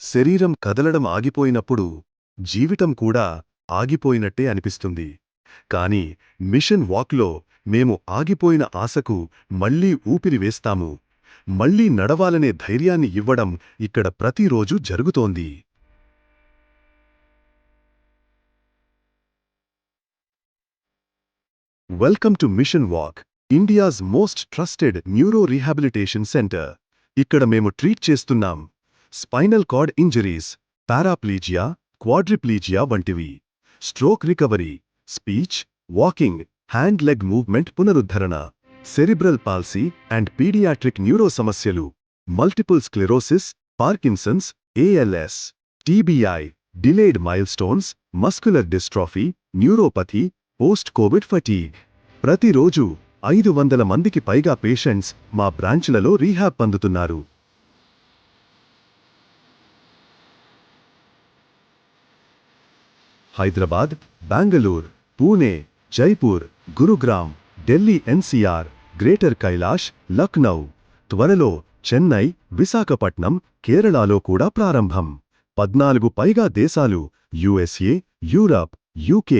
శరీరం కదలడం ఆగిపోయినప్పుడు జీవితం కూడా ఆగిపోయినట్టే అనిపిస్తుంది. కానీ మిషన్ వాక్లో మేము ఆగిపోయిన ఆశకు మళ్లీ ఊపిరి వేస్తాము. మళ్లీ నడవాలనే ధైర్యాన్ని ఇవ్వడం ఇక్కడ ప్రతిరోజు జరుగుతోంది. Welcome to Mission Walk, India's most trusted neuro rehabilitation centre. ఇక్కడ మేము ట్రీట్ చేస్తున్నాం spinal cord injuries, paraplegia, quadriplegia వంటివి, stroke recovery, speech, walking, hand leg movement పునరుద్ధరణ, cerebral palsy and paediatric neuro సమస్యలు, multiple sclerosis, Parkinson's, ALS, TBI, delayed milestones, muscular dystrophy, neuropathy, post Covid fatigue. ప్రతిరోజు 500 మందికి పైగా patients మా బ్రాంచ్లలో rehab పొందుతున్నారు. Hyderabad, Bengaluru, Pune, Jaipur, Gurugram, Delhi NCR, greater Kailash, Lucknow, త్వరలో చెన్నై, విశాఖపట్నం, కేరళలో కూడా ప్రారంభం. 14 పైగా దేశాలు, USA, Europe, UK,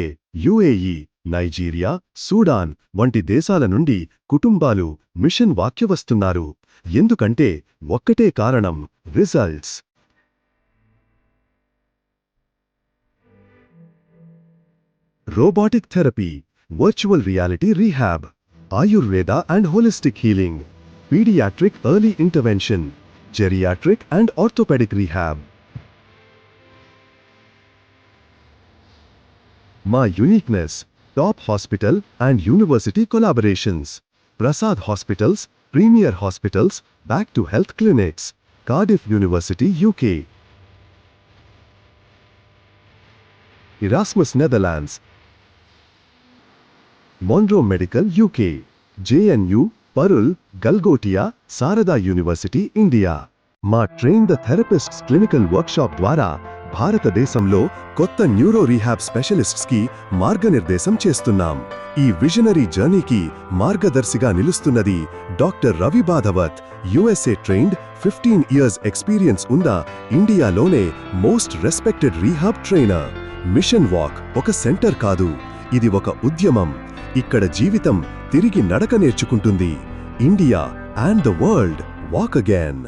UAE, Nigeria, Sudan వంటి దేశాల నుండి కుటుంబాలు మిషన్ వాక్కి వస్తున్నారు. ఎందుకంటే ఒక్కటే కారణం, results. Robotic therapy, virtual reality rehab, Ayurveda and holistic healing, paediatric early intervention, geriatric and orthopaedic rehab. మా uniqueness, top hospital and university collaborations, Prasad Hospitals, Premier Hospitals, Back to Health Clinics, Cardiff University UK, Erasmus Netherlands, Monroe Medical UK, JNU, Parul, Galgotia, Sarada University, India. మా train the therapists clinical workshop ద్వారా భారతదేశంలో కొత్త neuro rehab స్పెషలిస్ట్స్కి మార్గనిర్దేశం చేస్తున్నాం. ఈ visionary జర్నీకి మార్గదర్శిగా నిలుస్తున్నది doctor Ravi Badhavath, USA trained 15 years experience ఉన్న ఇండియాలోనే most respected rehab trainer. Mission Walk ఒక సెంటర్ కాదు, ఇది ఒక ఉద్యమం. ఇక్కడ జీవితం తిరిగి నడక నేర్చుకుంటుంది. India and the world walk again.